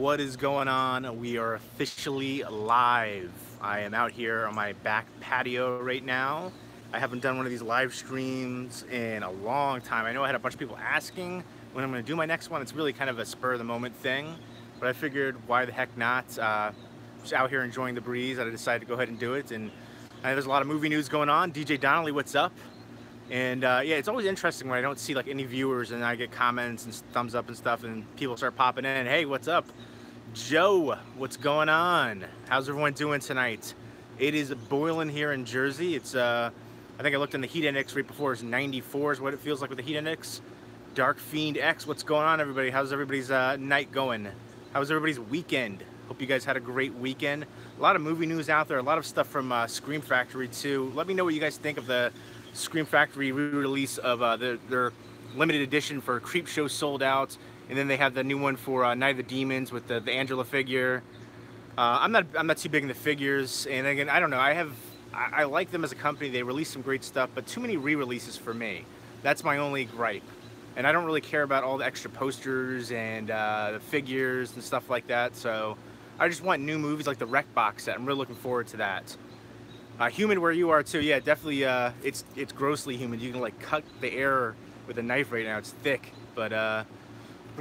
What is going on? We are officially live. I am out here on my back patio right now. I haven't done one of these live streams in a long time. I know I had a bunch of people asking when I'm going to do my next one. It's really kind of a spur of the moment thing, but I figured why the heck not? Just out here enjoying the breeze. I decided to go ahead and do it. And there's a lot of movie news going on. DJ Donnelly, what's up? And yeah, it's always interesting when I don't see like any viewers and I get comments and thumbs up and stuff and people start popping in. Hey, what's up? Joe, what's going on? How's everyone doing tonight? It is boiling here in Jersey. It's I think I looked in the heat index right before. It's 94 is what it feels like with the heat index. Dark Fiend X, what's going on, everybody? How's everybody's night going? How's everybody's weekend? Hope you guys had a great weekend. A lot of movie news out there. A lot of stuff from Scream Factory too. Let me know what you guys think of the Scream Factory re-release of their limited edition for Creepshow sold out, and then they have the new one for Night of the Demons with the Angela figure. I'm not too big in the figures, and again, I don't know. I like them as a company. They release some great stuff, but too many re-releases for me. That's my only gripe, and I don't really care about all the extra posters and the figures and stuff like that. So I just want new movies like the Wreck box set. I'm really looking forward to that. Humid where you are too, yeah, definitely. It's grossly humid. You can like cut the air with a knife right now. It's thick, but I'm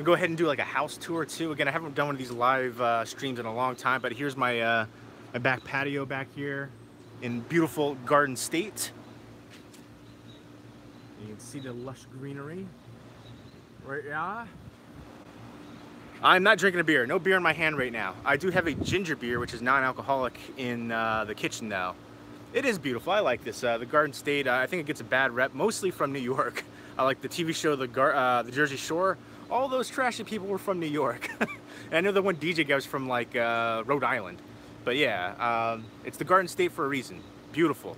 gonna go ahead and do like a house tour too. Again, I haven't done one of these live streams in a long time, but here's my my back patio back here in beautiful Garden State. You can see the lush greenery right yeah. I'm not drinking a beer. No beer in my hand right now. I do have a ginger beer, which is non-alcoholic, in the kitchen though. It is beautiful. I like this. The Garden State, I think it gets a bad rep, mostly from New York. I like the TV show, the Jersey Shore. All those trashy people were from New York. And I know the one DJ guy was from like Rhode Island. But yeah, it's the Garden State for a reason. Beautiful.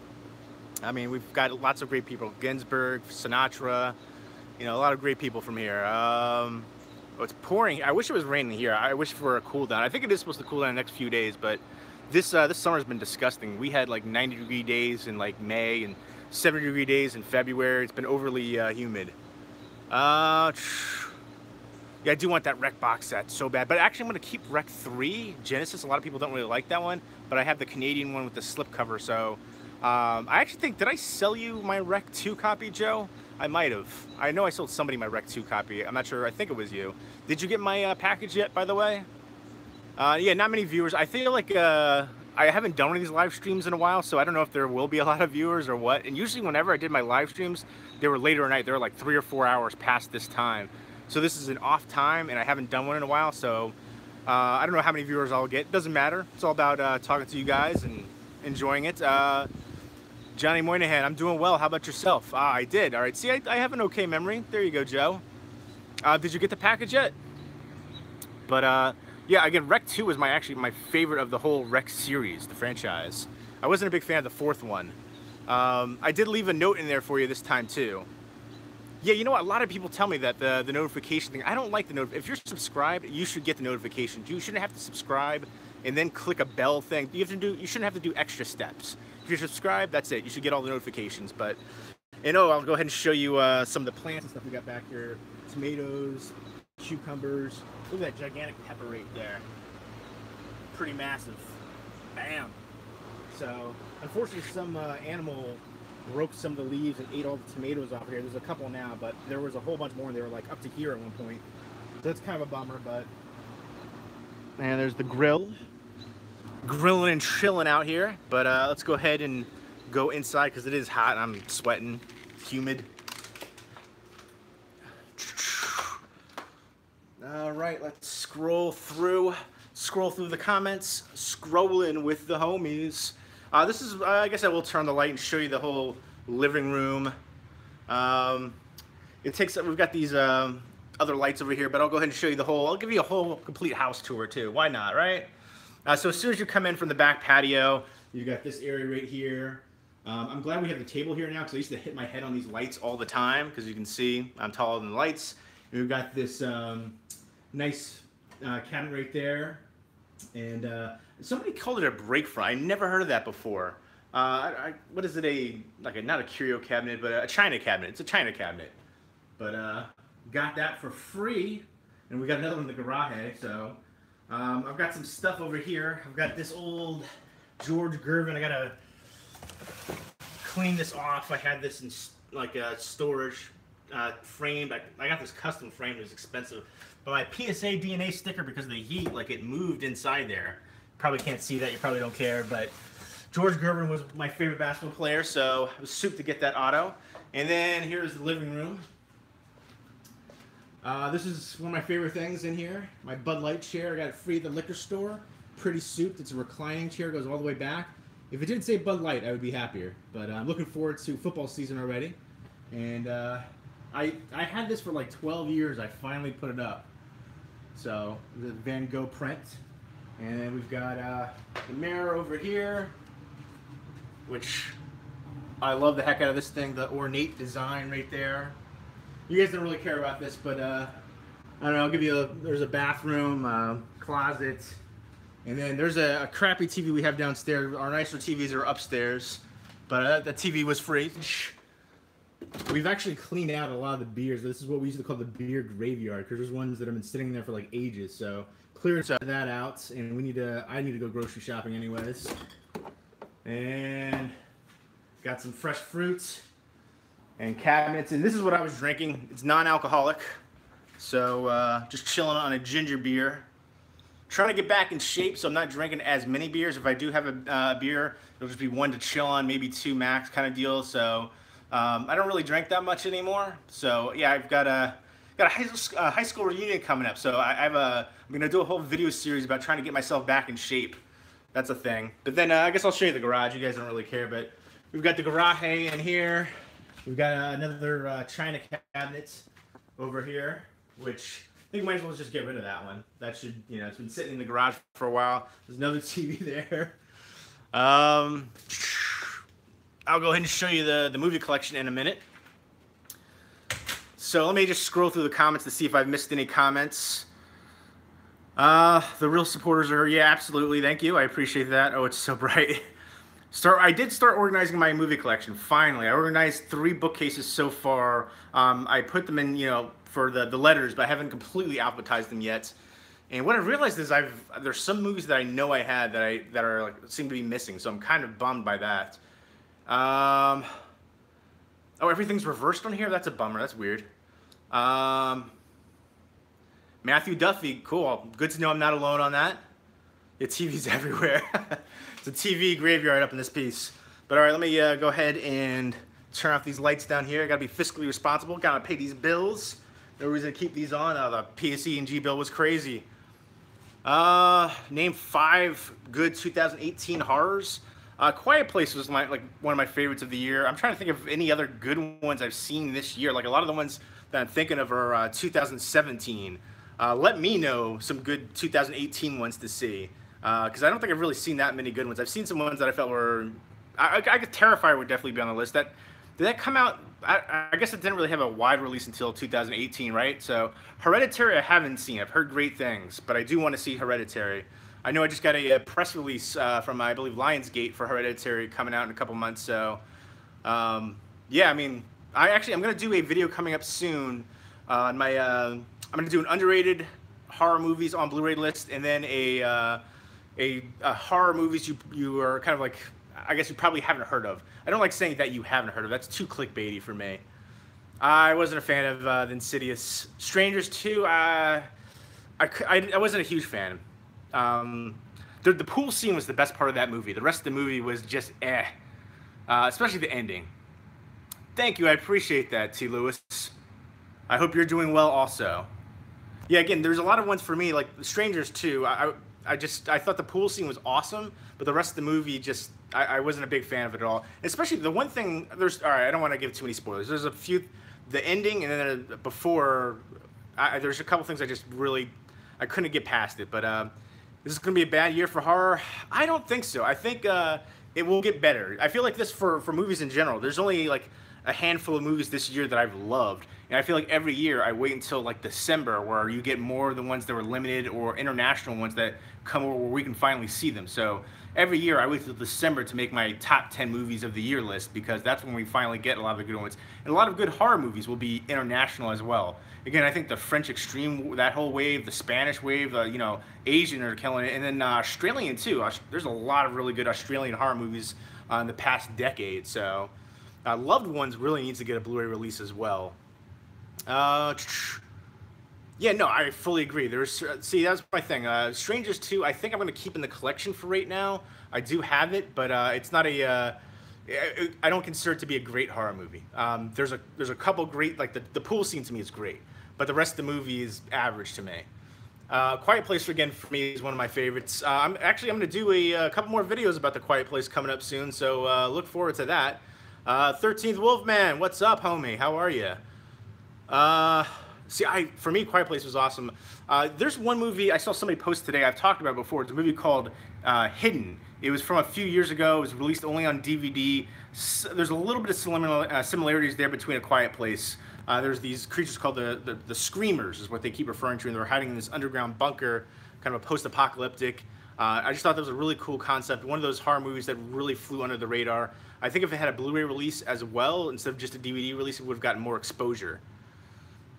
I mean, we've got lots of great people. Ginsberg, Sinatra, you know, a lot of great people from here. Oh, it's pouring. I wish it was raining here. I wish for a cool down. I think it is supposed to cool down the next few days, but this summer's been disgusting. We had like 90-degree days in like May and 70-degree days in February. It's been overly humid. Yeah, I do want that Wreck box set so bad. But actually, I'm gonna keep Wreck 3 Genesis. A lot of people don't really like that one, but I have the Canadian one with the slip cover. So I actually think, did I sell you my Wreck 2 copy, Joe? I might have. I know I sold somebody my Wreck 2 copy. I'm not sure. I think it was you. Did you get my package yet, by the way? Yeah, not many viewers. I feel like I haven't done one of these live streams in a while, so I don't know if there will be a lot of viewers or what. And usually whenever I did my live streams, they were later at night. They were like 3 or 4 hours past this time. So this is an off time, and I haven't done one in a while, so I don't know how many viewers I'll get. Doesn't matter. It's all about talking to you guys and enjoying it. Johnny Moynihan, I'm doing well. How about yourself? I did. All right. See, I have an okay memory. There you go, Joe. Did you get the package yet? But yeah, again, Wreck 2 was actually my favorite of the whole Wreck series, the franchise. I wasn't a big fan of the fourth one. I did leave a note in there for you this time too. Yeah, you know what? A lot of people tell me that the notification thing. I don't like the notification. If you're subscribed, you should get the notifications. You shouldn't have to subscribe and then click a bell thing. You shouldn't have to do extra steps. If you're subscribed, that's it. You should get all the notifications. But I'll go ahead and show you some of the plants and stuff we got back here. Tomatoes, cucumbers. Look at that gigantic pepper right there. Pretty massive. Bam. So, unfortunately, some animal broke some of the leaves and ate all the tomatoes off here. There's a couple now, but there was a whole bunch more, and they were like up to here at one point. So that's kind of a bummer, but... And there's the grill. Grilling and chilling out here. But let's go ahead and go inside because it is hot and I'm sweating. Humid. All right, let's scroll through the comments, scrolling with the homies. This is, I guess I will turn the light and show you the whole living room. We've got these other lights over here, but I'll go ahead and show you I'll give you a whole complete house tour too. Why not, right? So as soon as you come in from the back patio, you've got this area right here. I'm glad we have the table here now because I used to hit my head on these lights all the time because you can see I'm taller than the lights. And we've got this nice cabinet right there, and somebody called it a break front. I never heard of that before. What is it? Not a curio cabinet, but a china cabinet. It's a china cabinet. But got that for free, and we got another one in the garage. So I've got some stuff over here. I've got this old George Gervin. I gotta clean this off. I had this in like a storage framed. I got this custom framed. It was expensive. But my PSA DNA sticker, because of the heat, like it moved inside there. Probably can't see that. You probably don't care. But George Gervin was my favorite basketball player, so I was souped to get that auto. And then here's the living room. This is one of my favorite things in here. My Bud Light chair. I got it free at the liquor store. Pretty souped. It's a reclining chair. Goes all the way back. If it didn't say Bud Light, I would be happier. But I'm looking forward to football season already. And I had this for like 12 years. I finally put it up. So the Van Gogh print. And then we've got the mirror over here, which I love the heck out of this thing. The ornate design right there. You guys don't really care about this, but I don't know. I'll give you there's a bathroom, closet, and then there's a crappy TV we have downstairs. Our nicer TVs are upstairs, but the TV was free. We've actually cleaned out a lot of the beers. This is what we used to call the beer graveyard, because there's ones that have been sitting there for like ages. So cleared that out, and I need to go grocery shopping anyways. And got some fresh fruits and cabinets, and this is what I was drinking. It's non-alcoholic, so just chilling on a ginger beer. Trying to get back in shape, so I'm not drinking as many beers. If I do have a beer, it'll just be one to chill on, maybe two max kind of deal. So I don't really drink that much anymore. So yeah, I've got a high school reunion coming up. So I'm gonna do a whole video series about trying to get myself back in shape. That's a thing. But then I guess I'll show you the garage. You guys don't really care, but we've got the garage in here. We've got another china cabinet over here, which I think might as well just get rid of that one. That should, you know, it's been sitting in the garage for a while. There's another TV there. I'll go ahead and show you the movie collection in a minute. So let me just scroll through the comments to see if I've missed any comments. The real supporters are, yeah, absolutely, thank you. I appreciate that. Oh, it's so bright. I did start organizing my movie collection, finally. I organized 3 bookcases so far. I put them in, you know, for the letters, but I haven't completely alphabetized them yet. And what I realized is there's some movies that I know I had that are like seem to be missing, so I'm kind of bummed by that. Oh, everything's reversed on here? That's a bummer. That's weird. Matthew Duffy, cool. Good to know I'm not alone on that. The TV's everywhere. It's a TV graveyard up in this piece. But all right, let me go ahead and turn off these lights down here. I gotta be fiscally responsible. Gotta pay these bills. No reason to keep these on. The PSE&G bill was crazy. Name 5 good 2018 horrors. Quiet Place was one of my favorites of the year. I'm trying to think of any other good ones I've seen this year. Like a lot of the ones that I'm thinking of are 2017. Let me know some good 2018 ones to see. Because I don't think I've really seen that many good ones. I've seen some ones that I felt were... I guess Terrifier would definitely be on the list. Did that come out... I guess it didn't really have a wide release until 2018, right? So Hereditary I haven't seen. I've heard great things, but I do want to see Hereditary. I know I just got a press release from, I believe, Lionsgate for Hereditary coming out in a couple months. So, yeah, I mean, I'm going to do a video coming up soon on my... I'm going to do an underrated horror movies on Blu-ray list, and then a horror movies you are kind of like, I guess you probably haven't heard of. I don't like saying that you haven't heard of. That's too clickbaity for me. I wasn't a fan of The Insidious. Strangers 2, I wasn't a huge fan. The pool scene was the best part of that movie. The rest of the movie was just especially the ending. Thank you, I appreciate that, T. Lewis. I hope you're doing well also. Yeah, again, there's a lot of ones for me, like Strangers 2. I thought the pool scene was awesome, but the rest of the movie just, I wasn't a big fan of it at all. Especially the one thing, all right, I don't want to give too many spoilers. There's a few, the ending, and then before, there's a couple things I couldn't get past it, but this is going to be a bad year for horror. I don't think so. I think it will get better. I feel like this for movies in general. There's only like a handful of movies this year that I've loved, And I feel like every year I wait until like December where you get more of the ones that were limited or international ones that come over where we can finally see them. So every year I wait till December to make my top 10 movies of the year list, because that's when we finally get a lot of the good ones. And a lot of good horror movies will be international as well. Again, I think the French Extreme, that whole wave, the Spanish wave, you know, Asian are killing it, and then Australian too. There's a lot of really good Australian horror movies in the past decade. So Loved Ones really needs to get a Blu-ray release as well. Yeah, no, I fully agree. There's see, that's my thing. Strangers 2, I think I'm going to keep in the collection for right now. I do have it, but it's not a. I don't consider it to be a great horror movie. There's a couple great, like the pool scene to me is great, but the rest of the movie is average to me. Quiet Place again for me is one of my favorites. I'm going to do a couple more videos about the Quiet Place coming up soon, so look forward to that. 13th Wolfman, what's up, homie? How are you? See, for me, Quiet Place was awesome. There's one movie I saw somebody post today. I've talked about it before. It's a movie called Hidden. It was from a few years ago. It was released only on DVD. There's a little bit of similarities there between A Quiet Place. There's these creatures called the Screamers, is what they keep referring to, and they're hiding in this underground bunker, kind of a post-apocalyptic. I just thought that was a really cool concept. One of those horror movies that really flew under the radar. I think if it had a Blu-ray release as well, instead of just a DVD release, it would have gotten more exposure.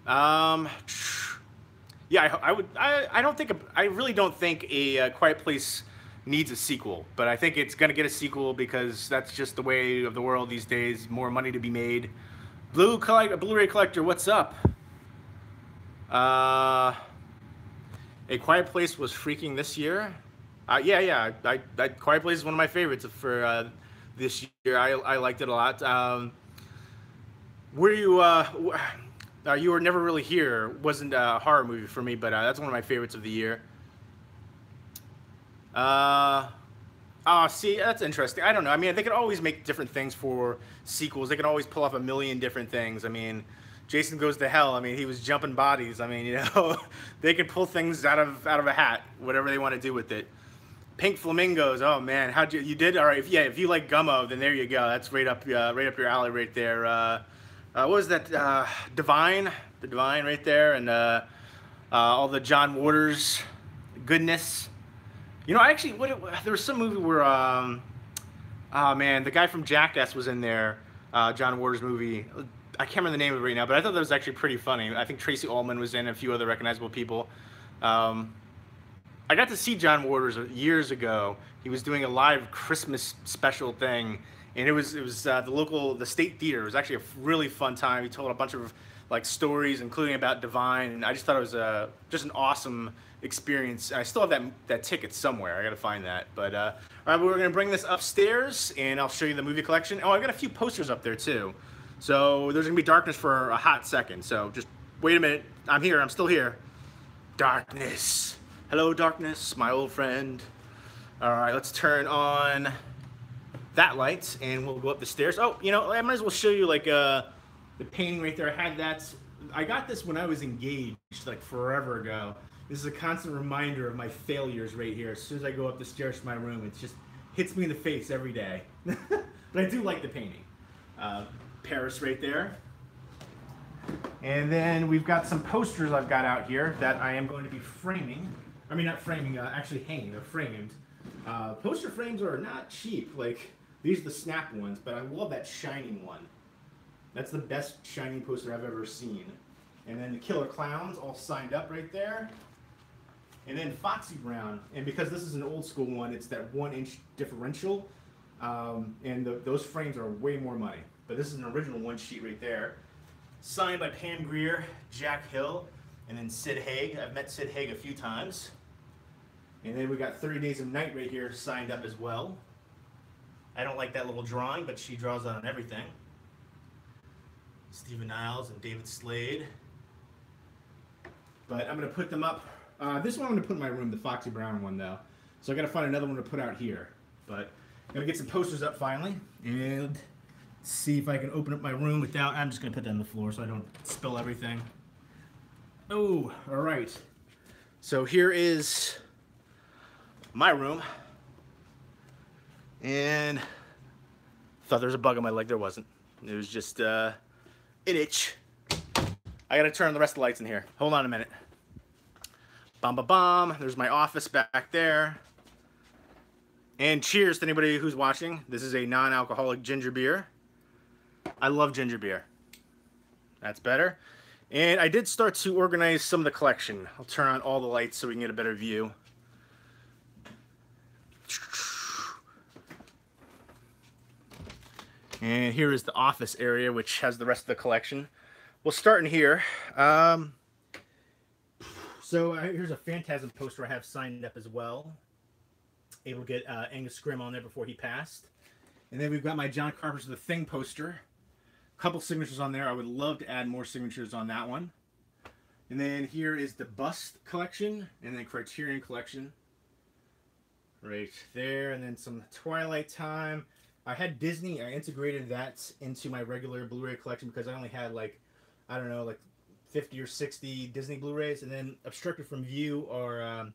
Yeah, I really don't think a Quiet Place needs a sequel, but I think it's gonna get a sequel because that's just the way of the world these days. More money to be made. Blu-ray collector, what's up? A Quiet Place was freaking this year. Yeah. Quiet Place is one of my favorites for this year. I liked it a lot. You Were Never Really Here wasn't a horror movie for me, but that's one of my favorites of the year. See, that's interesting. I don't know. I mean, they could always make different things for sequels. They can always pull off a million different things. I mean, Jason Goes to Hell. I mean, he was jumping bodies. I mean, you know, they could pull things out of a hat, whatever they want to do with it. Pink Flamingos. Oh man, you did? All right. If you like Gummo, then there you go. That's right up your alley right there. What was that? Divine, the Divine right there, and all the John Waters goodness. You know, actually, there was some movie where, oh man, the guy from Jackass was in there, John Waters movie. I can't remember the name of it right now, but I thought that was actually pretty funny. I think Tracy Ullman was in, and a few other recognizable people. I got to see John Waters years ago. He was doing a live Christmas special thing, and it was the state theater. It was actually a really fun time. He told a bunch of like stories, including about Divine, and I just thought it was just an awesome experience. I still have that ticket somewhere. I gotta find that. But all right, we're gonna bring this upstairs, and I'll show you the movie collection. Oh, I got a few posters up there too. So there's gonna be darkness for a hot second. So just wait a minute. I'm here. I'm still here. Darkness. Hello, darkness, my old friend. All right, let's turn on that light, and we'll go up the stairs. Oh, you know, I might as well show you like the painting right there. I got this when I was engaged, like forever ago. This is a constant reminder of my failures right here. As soon as I go up the stairs to my room, it just hits me in the face every day. But I do like the painting. Paris right there. And then we've got some posters I've got out here that I am going to be framing. I mean, not framing, actually hanging. They're framed. Poster frames are not cheap. Like, these are the snap ones, but I love that shining one. That's the best shining poster I've ever seen. And then the Killer Clowns all signed up right there. And then Foxy Brown. And because this is an old school one, it's that 1-inch differential. And those frames are way more money. But this is an original one sheet right there. Signed by Pam Grier, Jack Hill, and then Sid Haig. I've met Sid Haig a few times. And then we got 30 Days of Night right here signed up as well. I don't like that little drawing, but she draws on everything. Stephen Niles and David Slade. But I'm going to put them up. This one I'm going to put in my room, the Foxy Brown one though. So I got to find another one to put out here. But I'm going to get some posters up finally. And see if I can open up my room without... I'm just going to put that on the floor so I don't spill everything. Oh, all right. So here is my room. And thought there was a bug on my leg. There wasn't. It was just an itch. I gotta turn on the rest of the lights in here. Hold on a minute. Bum ba bum. There's my office back there. And cheers to anybody who's watching. This is a non-alcoholic ginger beer. I love ginger beer. That's better. And I did start to organize some of the collection. I'll turn on all the lights so we can get a better view. And here is the office area, which has the rest of the collection. We'll start in here. So here's a Phantasm poster I have signed up as well. Able to get Angus Scrimm on there before he passed. And then we've got my John Carpenter's The Thing poster. A couple signatures on there. I would love to add more signatures on that one. And then here is the Bust collection, and then Criterion collection. Right there, and then some Twilight Time. I had Disney. I integrated that into my regular Blu-ray collection because I only had like, I don't know, like 50 or 60 Disney Blu-rays, and then obstructed from view are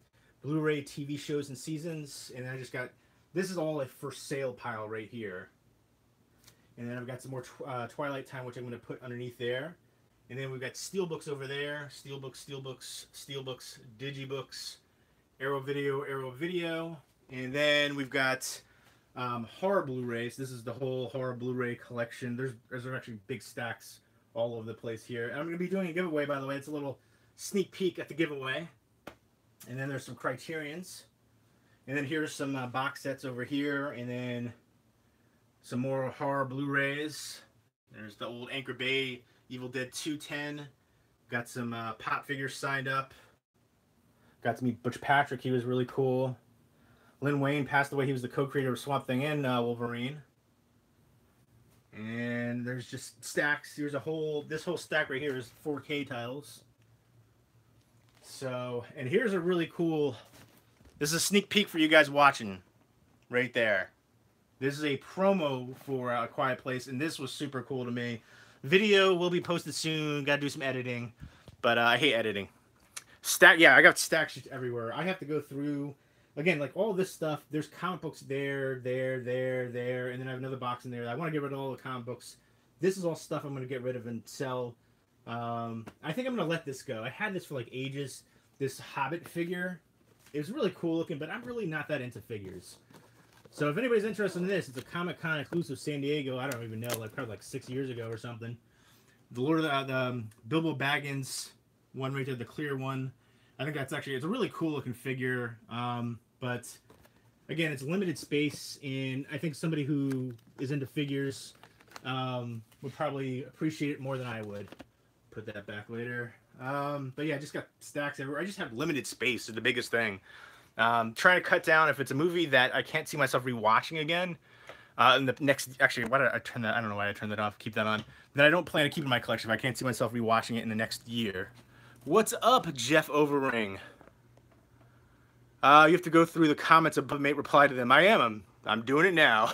Blu-ray TV shows and seasons. And then I just got, this is all a for sale pile right here. And then I've got some more Twilight Time, which I'm going to put underneath there. And then we've got Steelbooks over there. Steelbooks, Steelbooks, Steelbooks, Digibooks, Arrow Video. And then we've got horror Blu-rays. This is the whole horror Blu-ray collection. There's actually big stacks all over the place here. And I'm going to be doing a giveaway, by the way. It's a little sneak peek at the giveaway. And then there's some Criterions. And then here's some box sets over here. And then some more horror Blu-rays. There's the old Anchor Bay Evil Dead 210. Got some pop figures signed up. Got to meet Butch Patrick. He was really cool. Lynn Wayne passed away. He was the co-creator of Swamp Thing and Wolverine. And there's just stacks. Here's this whole stack right here is 4K titles. So, and here's a really cool, this is a sneak peek for you guys watching right there. This is a promo for A Quiet Place, and this was super cool to me. Video will be posted soon. Got to do some editing, but I hate editing. Yeah, I got stacks just everywhere. I have to go through, again, like all this stuff. There's comic books there, and then I have another box in there. I want to get rid of all the comic books. This is all stuff I'm going to get rid of and sell. I think I'm going to let this go. I had this for like ages. This Hobbit figure. It was really cool looking, but I'm really not that into figures. So if anybody's interested in this, it's a Comic-Con exclusive San Diego. I don't even know, like probably like 6 years ago or something. The Lord of the Bilbo Baggins one right there, the clear one. I think that's actually, it's a really cool looking figure. But again, it's limited space, and I think somebody who is into figures would probably appreciate it more than I would. Put that back later. But yeah, I just got stacks everywhere. I just have limited space is the biggest thing. Trying to cut down if it's a movie that I can't see myself rewatching again. In the next, actually, why did I turn that? I don't know why I turned that off. Keep that on. Then I don't plan to keep in my collection if I can't see myself rewatching it in the next year. What's up, Jeff Overring? You have to go through the comments and mate reply to them. I am. I'm doing it now.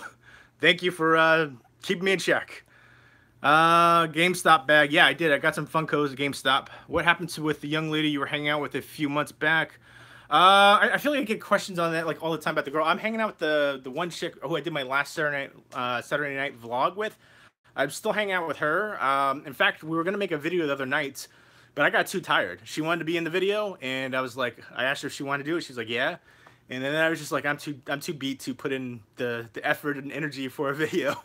Thank you for keeping me in check. GameStop bag. Yeah, I did. I got some Funkos at GameStop. What happened with the young lady you were hanging out with a few months back? I feel like I get questions on that like all the time about the girl. I'm hanging out with the one chick who I did my last Saturday night vlog with. I'm still hanging out with her. In fact, we were gonna make a video the other night, but I got too tired. She wanted to be in the video, and I was like, I asked her if she wanted to do it. She's like, yeah. And then I was just like, I'm too beat to put in the effort and energy for a video.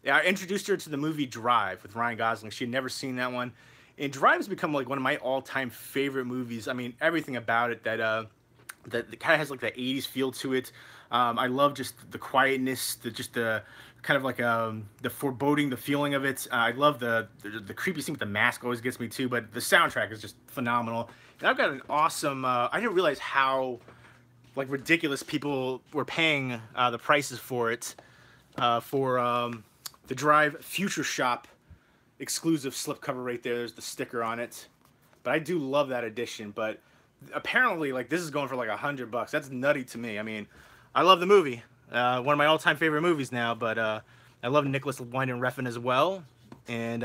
Yeah, I introduced her to the movie Drive with Ryan Gosling. She had never seen that one, and Drive has become like one of my all-time favorite movies. I mean, everything about it that kind of has like the 80s feel to it. I love just the quietness, the kind of like the foreboding, the feeling of it. I love the creepy scene with the mask always gets me too, but the soundtrack is just phenomenal. And I've got an awesome, I didn't realize how like ridiculous people were paying the prices for it, for the Drive Future Shop exclusive slipcover right there. There's the sticker on it. But I do love that edition, but apparently, like, this is going for like $100. That's nutty to me. I mean, I love the movie. One of my all-time favorite movies now, but I love Nicholas Winding Refn as well. And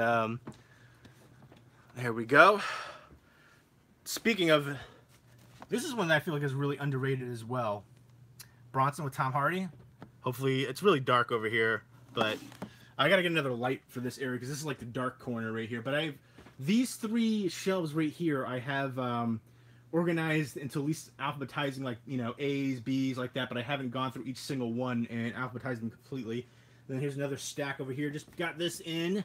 there we go. Speaking of, this is one that I feel like is really underrated as well. Bronson with Tom Hardy. Hopefully, it's really dark over here, but I gotta get another light for this area because this is like the dark corner right here. But These three shelves right here, I have organized into at least alphabetizing, like, you know, A's, B's, like that, but I haven't gone through each single one and alphabetized them completely. And then here's another stack over here. Just got this in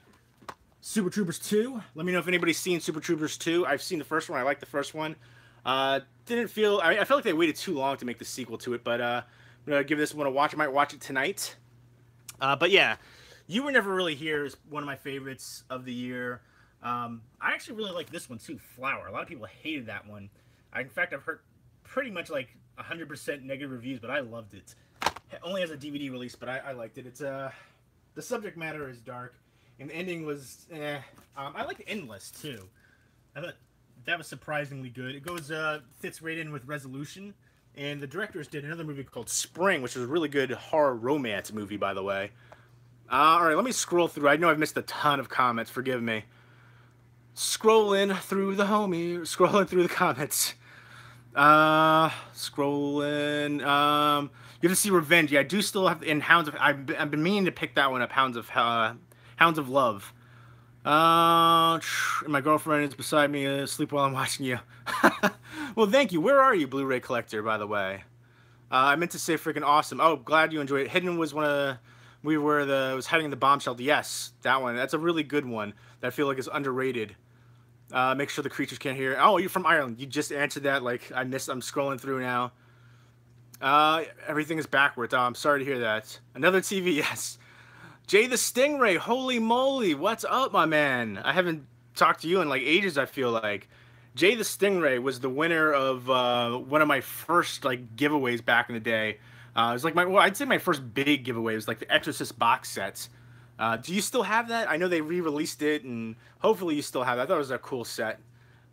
Super Troopers 2. Let me know if anybody's seen Super Troopers 2. I've seen the first one. I like the first one. Didn't feel... I felt like they waited too long to make the sequel to it, but I'm going to give this one a watch. I might watch it tonight. But yeah, You Were Never Really Here is one of my favorites of the year. I actually really like this one too, Flower. A lot of people hated that one. In fact, I've heard pretty much like 100% negative reviews, but I loved it. It only has a DVD release, but I liked it. It's the subject matter is dark, and the ending was I liked Endless too. I thought that was surprisingly good. It goes fits right in with Resolution, and the directors did another movie called Spring, which was a really good horror romance movie, by the way. All right, let me scroll through. I know I've missed a ton of comments. Forgive me. Scrolling through the comments. Scrolling. You have to see Revenge. Yeah, I do still have in Hounds of. I've been meaning to pick that one up. Hounds of Love. My girlfriend is beside me asleep while I'm watching you. Well, thank you. Where are you, Blu-ray collector? By the way, I meant to say freaking awesome. Oh, glad you enjoyed it. Hidden was one of the. We were was hiding in the bomb shelter. Yes, that one. That's a really good one. That I feel like is underrated. Make sure the creatures can't hear. Oh, you're from Ireland. You just answered that. Like, I'm scrolling through now. Everything is backwards. Oh, I'm sorry to hear that. Another TV, yes. Jay the Stingray, holy moly. What's up, my man? I haven't talked to you in like ages, I feel like. Jay the Stingray was the winner of one of my first like giveaways back in the day. It was like I'd say my first big giveaway was like the Exorcist box sets. Do you still have that? I know they re-released it, and hopefully you still have that. I thought it was a cool set.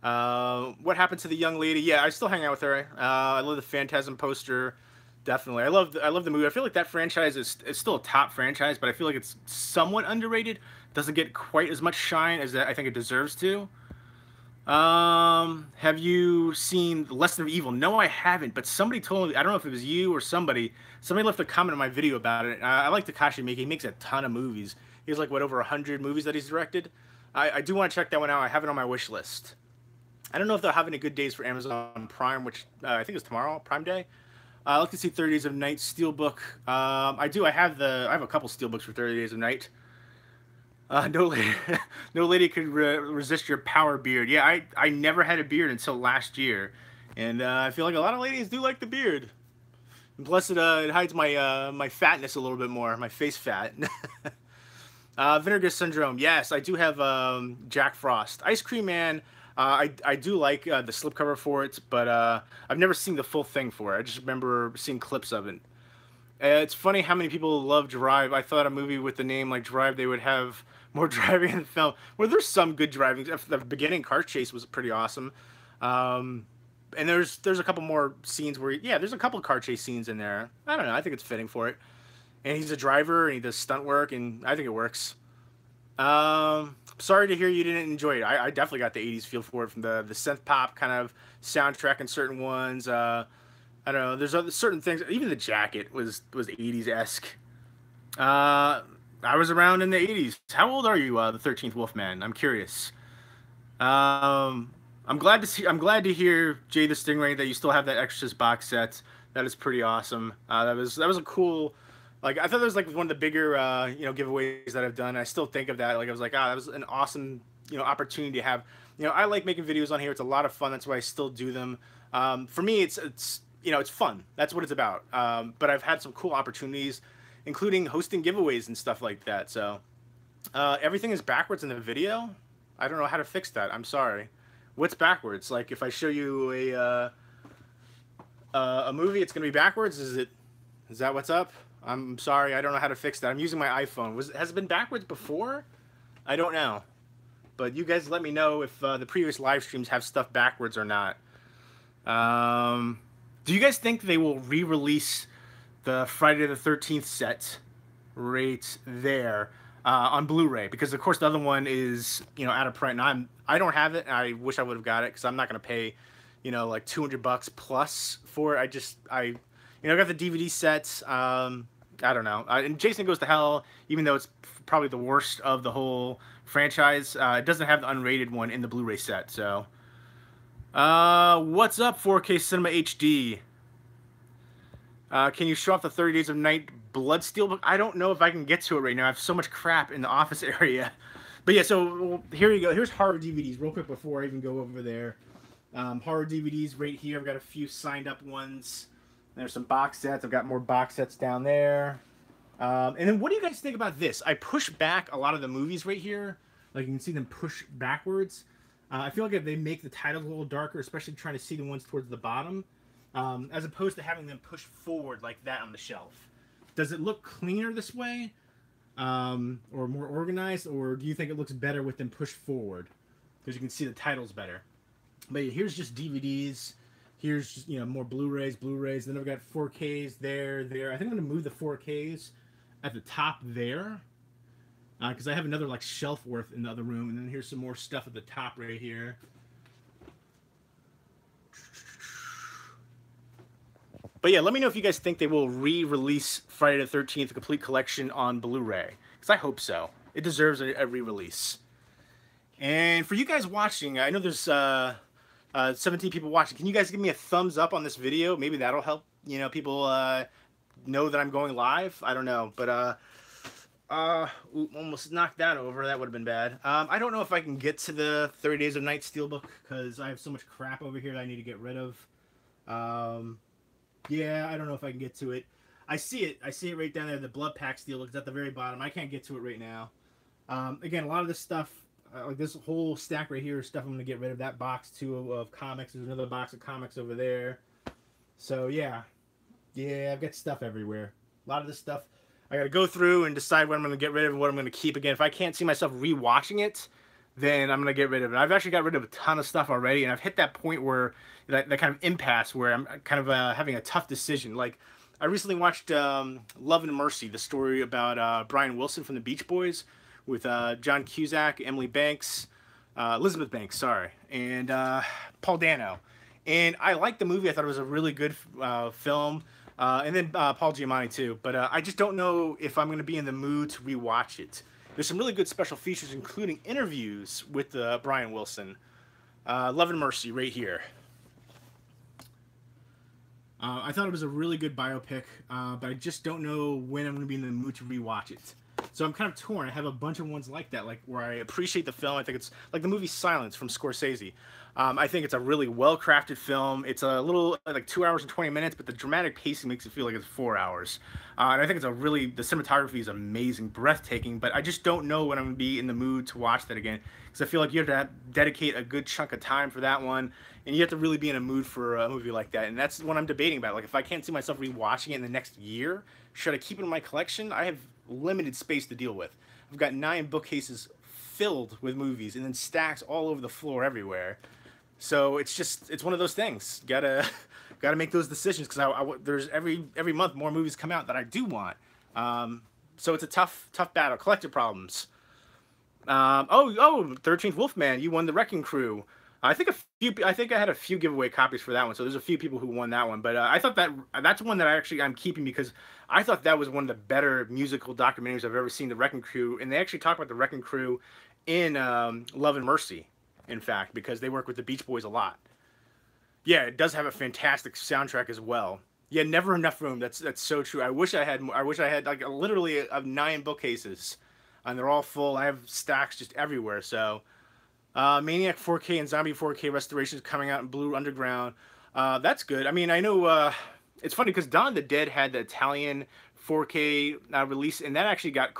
What happened to the young lady? Yeah, I still hang out with her. I love the Phantasm poster. Definitely. I love the movie. I feel like that franchise is still a top franchise, but I feel like it's somewhat underrated. Doesn't get quite as much shine as I think it deserves to. Have you seen Lesson of Evil? No, I haven't, but somebody told me, I don't know if it was you or somebody left a comment on my video about it. I like Takashi Miike. He makes a ton of movies. He has like, what, over 100 movies that he's directed? I do want to check that one out. I have it on my wish list. I don't know if they'll have any good days for Amazon Prime, which I think is tomorrow, Prime Day. I like to see 30 Days of Night Steelbook. I do. I have a couple Steelbooks for 30 Days of Night. No lady could resist your power beard. Yeah, I never had a beard until last year, and I feel like a lot of ladies do like the beard. And plus, it hides my my fatness a little bit more, my face fat. Vinegar Syndrome. Yes, I do have Jack Frost. Ice Cream Man. I do like the slipcover for it, but I've never seen the full thing for it. I just remember seeing clips of it. It's funny how many people love Drive. I thought a movie with the name like Drive, they would have more driving in the film. Well, there's some good driving. The beginning car chase was pretty awesome. And there's a couple more scenes where, yeah, there's a couple car chase scenes in there. I don't know. I think it's fitting for it. And he's a driver, and he does stunt work, and I think it works. Sorry to hear you didn't enjoy it. I definitely got the 80s feel for it from the synth pop kind of soundtrack in certain ones. I don't know. There's other certain things. Even the jacket was 80s-esque. I was around in the 80s. How old are you, the 13th Wolfman? I'm curious. I'm glad to hear, Jay the Stingray, that you still have that Exorcist box set. That is pretty awesome. That was a cool. Like, I thought that was like one of the bigger giveaways that I've done. I still think of that. Like, I was like, that was an awesome opportunity to have. I like making videos on here. It's a lot of fun. That's why I still do them. For me, it's fun. That's what it's about. But I've had some cool opportunities, including hosting giveaways and stuff like that. So everything is backwards in the video. I don't know how to fix that. I'm sorry. What's backwards? Like, if I show you a movie, it's gonna be backwards. Is that what's up? I'm sorry. I don't know how to fix that. I'm using my iPhone. Has it been backwards before? I don't know. But you guys let me know if the previous live streams have stuff backwards or not. Do you guys think they will re-release the Friday the 13th set right there on Blu-ray? Because of course the other one is out of print, and I don't have it, and I wish I would have got it because I'm not gonna pay like $200 plus for it. I got the DVD sets. I don't know. And Jason Goes to Hell, even though it's probably the worst of the whole franchise. It doesn't have the unrated one in the Blu-ray set, so. What's up, 4K Cinema HD? Can you show off the 30 Days of Night Blood Steelbook? I don't know if I can get to it right now. I have so much crap in the office area. But yeah, so here you go. Here's horror DVDs real quick before I even go over there. Horror DVDs right here. I've got a few signed up ones. There's some box sets. I've got more box sets down there. And then what do you guys think about this? I push back a lot of the movies right here. Like you can see them push backwards. I feel like if they make the titles a little darker, especially trying to see the ones towards the bottom, as opposed to having them push forward like that on the shelf. Does it look cleaner this way? Or more organized, or do you think it looks better with them pushed forward because you can see the titles better? But yeah, here's just DVDs. Here's just, you know, more Blu-rays. Then I've got 4Ks there. I think I'm gonna move the 4Ks at the top there because I have another like shelf worth in the other room, and then here's some more stuff at the top right here. But yeah, let me know if you guys think they will re-release Friday the 13th, a complete collection on Blu-ray. Because I hope so. It deserves a re-release. And for you guys watching, I know there's 17 people watching. Can you guys give me a thumbs up on this video? Maybe that'll help, you know, people know that I'm going live. I don't know. But, almost knocked that over. That would have been bad. I don't know if I can get to the 30 Days of Night Steelbook because I have so much crap over here that I need to get rid of. Yeah, I don't know if I can get to it. I see it right down there. The Blood Pack Steelbook is at the very bottom. I can't get to it right now. Again, a lot of this stuff, like this whole stack right here is stuff I'm going to get rid of. That box, too, of comics. There's another box of comics over there. So, yeah. Yeah, I've got stuff everywhere. A lot of this stuff, I got to go through and decide what I'm going to get rid of and what I'm going to keep. Again, if I can't see myself rewatching it, then I'm going to get rid of it. I've actually got rid of a ton of stuff already, and I've hit that point where, that kind of impasse where I'm kind of having a tough decision. Like, I recently watched Love and Mercy, the story about Brian Wilson from the Beach Boys with John Cusack, Emily Banks, Elizabeth Banks, sorry, and Paul Dano. And I liked the movie. I thought it was a really good film. And then Paul Giamatti, too. But I just don't know if I'm going to be in the mood to rewatch it. There's some really good special features, including interviews with Brian Wilson. Love and Mercy, right here. I thought it was a really good biopic, but I just don't know when I'm going to be in the mood to rewatch it. So I'm kind of torn. I have a bunch of ones like that, like where I appreciate the film. I think it's like the movie Silence from Scorsese. I think it's a really well-crafted film. It's a little like 2 hours and 20 minutes, but the dramatic pacing makes it feel like it's 4 hours. And I think it's the cinematography is amazing, breathtaking, but I just don't know when I'm going to be in the mood to watch that again. Because I feel like you have to dedicate a good chunk of time for that one, and you have to really be in a mood for a movie like that. And that's what I'm debating about. Like, if I can't see myself rewatching it in the next year, should I keep it in my collection? I have limited space to deal with. I've got 9 bookcases filled with movies, and then stacks all over the floor everywhere. So it's one of those things. Gotta make those decisions because there's every month more movies come out that I do want. So it's a tough battle. Collective problems. 13th Wolfman, you won the Wrecking Crew. I think I had a few giveaway copies for that one, so there's a few people who won that one. But I thought that's one that I'm keeping because I thought that was one of the better musical documentaries I've ever seen. The Wrecking Crew, and they actually talk about the Wrecking Crew in Love and Mercy, in fact, because they work with the Beach Boys a lot. Yeah, it does have a fantastic soundtrack as well. Yeah, Never Enough Room. That's so true. I wish I had like literally 9 bookcases, and they're all full. I have stacks just everywhere. So. Maniac 4K and Zombie 4K restorations coming out in Blue Underground. That's good. I mean, I know it's funny because Dawn of the Dead had the Italian 4K release, and that actually got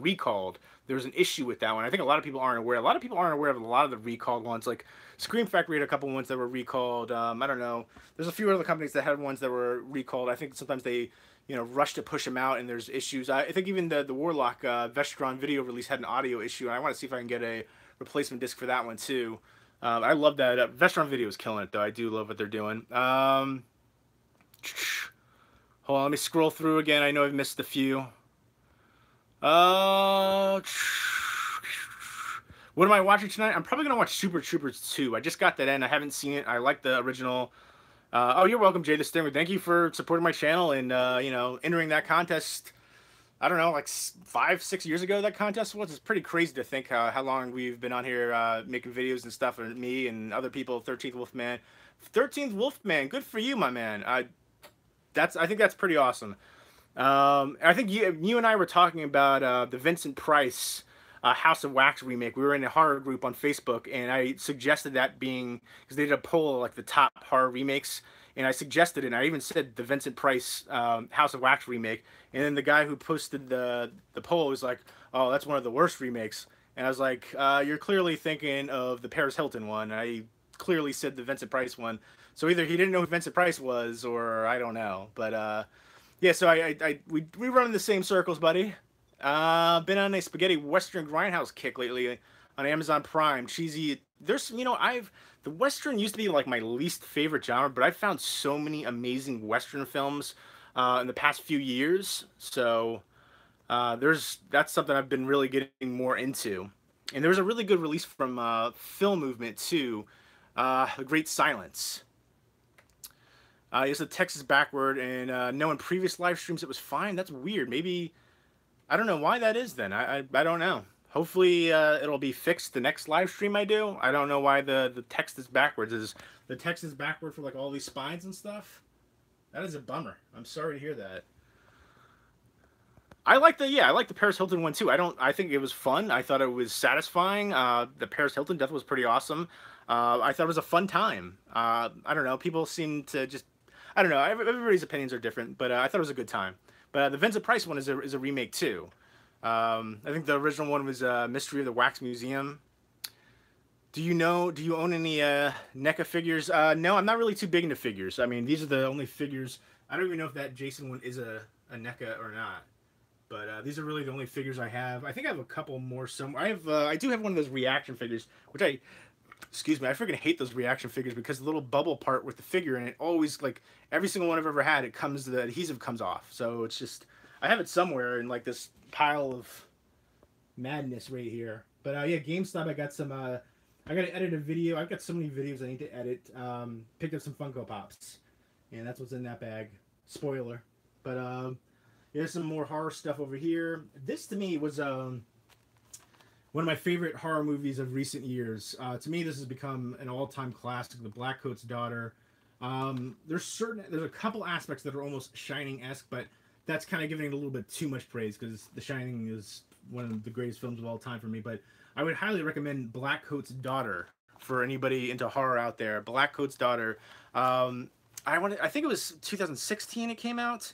recalled. There was an issue with that one. I think a lot of people aren't aware. A lot of people aren't aware of a lot of the recalled ones. Like Scream Factory had a couple ones that were recalled. I don't know. There's a few other companies that had ones that were recalled. I think sometimes they, rush to push them out, and there's issues. I think even the Warlock Vestron video release had an audio issue, and I want to see if I can get a replacement disc for that one too. I love that. Vestron Video is killing it though. I do love what they're doing. Hold on, let me scroll through again. I know I've missed a few. What am I watching tonight? I'm probably gonna watch Super Troopers 2. I just got that in. I haven't seen it. I like the original. Oh, you're welcome, Jay the Stimmer. Thank you for supporting my channel and entering that contest. I don't know, like 5, 6 years ago that contest was. It's pretty crazy to think how long we've been on here making videos and stuff, and me and other people. 13th Wolfman, 13th Wolfman, good for you, my man. I think that's pretty awesome. I think you and I were talking about the Vincent Price House of Wax remake. We were in a horror group on Facebook, and I suggested that being because they did a poll of, like, the top horror remakes, and I suggested it. And I even said the Vincent Price House of Wax remake, and then the guy who posted the poll was like, "Oh, that's one of the worst remakes." And I was like, "You're clearly thinking of the Paris Hilton one." I clearly said the Vincent Price one, so either he didn't know who Vincent Price was, or I don't know. But yeah, so we run in the same circles, buddy. Been on a spaghetti western grindhouse kick lately on Amazon Prime. Cheesy. There's, the western used to be like my least favorite genre, but I've found so many amazing western films in the past few years. So that's something I've been really getting more into. And there was a really good release from Film Movement too, The Great Silence. It's a Texas backward, and no, in previous live streams it was fine. That's weird. Maybe, I don't know why that is then. I don't know. Hopefully it'll be fixed the next live stream I do. I don't know why the text is backwards. Is the text is backward for like all these spines and stuff? That is a bummer. I'm sorry to hear that. I like the Paris Hilton one too. I think it was fun. I thought it was satisfying. The Paris Hilton death was pretty awesome. I thought it was a fun time. I don't know. People seem to just, I don't know. Everybody's opinions are different, but I thought it was a good time. But the Vincent Price one is a remake too. I think the original one was Mystery of the Wax Museum. Do you own any NECA figures? No, I'm not really too big into figures. I mean, these are the only figures. I don't even know if that Jason one is a NECA or not. But these are really the only figures I have. I think I have a couple more. I do have one of those reaction figures, which excuse me, I freaking hate those reaction figures because the little bubble part with the figure in it always, like, every single one I've ever had, the adhesive comes off. So it's just, I have it somewhere in like this pile of madness right here. But yeah, GameStop, I got some, I got to edit a video. I've got so many videos I need to edit. Picked up some Funko Pops, and that's what's in that bag. Spoiler. But there's some more horror stuff over here. This, to me, was one of my favorite horror movies of recent years. To me, this has become an all-time classic, The Blackcoat's Daughter. There's a couple aspects that are almost Shining-esque, but that's kind of giving it a little bit too much praise because The Shining is one of the greatest films of all time for me. But I would highly recommend Blackcoat's Daughter for anybody into horror out there. Blackcoat's Daughter. I think it was 2016 it came out.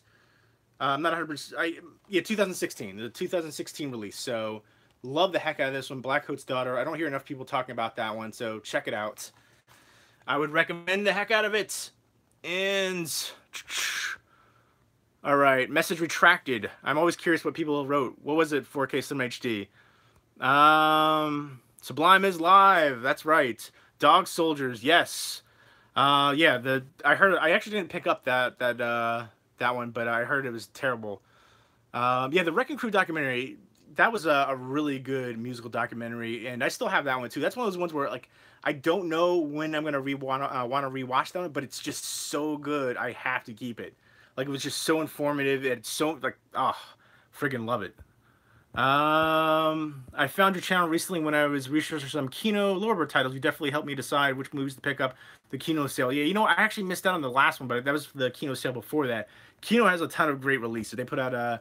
I'm not 100%. Yeah, 2016. The 2016 release. So love the heck out of this one. Blackcoat's Daughter. I don't hear enough people talking about that one, so check it out. I would recommend the heck out of it. And all right, message retracted. I'm always curious what people wrote. What was it? 4K Cinema HD. Sublime is live. That's right. Dog Soldiers. Yes. Yeah. I actually didn't pick up that one, but I heard it was terrible. Yeah, the Wrecking Crew documentary, that was a really good musical documentary, and I still have that one too. That's one of those ones where, like, I don't know when I'm gonna want to rewatch that one, but it's just so good. I have to keep it. Like, it was just so informative. It's so, like, friggin' love it. I found your channel recently when I was researching some Kino Lowerbird titles. You definitely helped me decide which movies to pick up the Kino sale. Yeah, I actually missed out on the last one, but that was the Kino sale before that. Kino has a ton of great releases. They put out a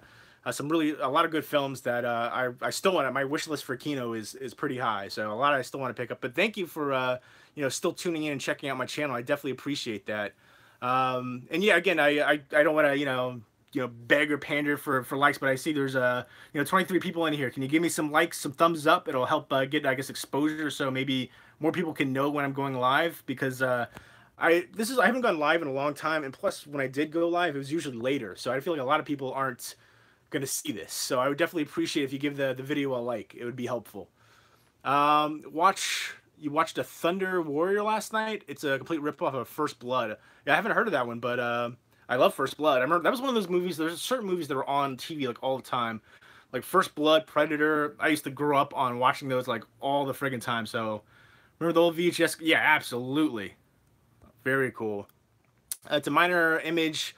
lot of good films that I still want. My wish list for Kino is pretty high, so a lot I still want to pick up. But thank you for still tuning in and checking out my channel. I definitely appreciate that. And yeah, again, I don't want to beg or pander for likes, but I see there's 23 people in here. Can you give me some likes, some thumbs up? It'll help get, I guess, exposure, so maybe more people can know when I'm going live, because I haven't gone live in a long time, and plus when I did go live, it was usually later, so I feel like a lot of people aren't gonna see this. So I would definitely appreciate if you give the video a like. It would be helpful. You watched a Thunder Warrior last night? It's a complete ripoff of First Blood. Yeah, I haven't heard of that one, but I love First Blood. I remember that was one of those movies. There's certain movies that are on TV like all the time, like First Blood, Predator. I used to grow up on watching those like all the friggin' time. So remember the old VHS? Yeah, absolutely. Very cool. It's a minor image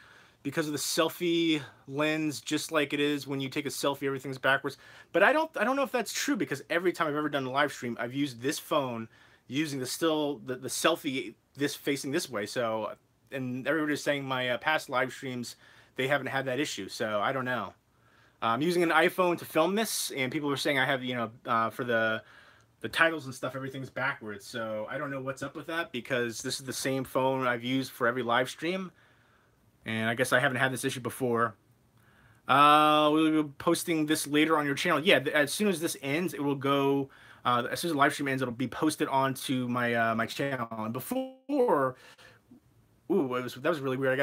because of the selfie lens, just like it is when you take a selfie, everything's backwards. But I don't know if that's true, because every time I've ever done a live stream, I've used this phone using the selfie this facing this way. So, and everybody's saying my past live streams, they haven't had that issue. So I don't know. I'm using an iPhone to film this, and people are saying I have, you know, for the titles and stuff, everything's backwards. So I don't know what's up with that, because this is the same phone I've used for every live stream. And I guess I haven't had this issue before. We'll be posting this later on your channel. Yeah, as soon as this ends, it will go. As soon as the live stream ends, it'll be posted onto my my channel. And before, ooh, that was really weird.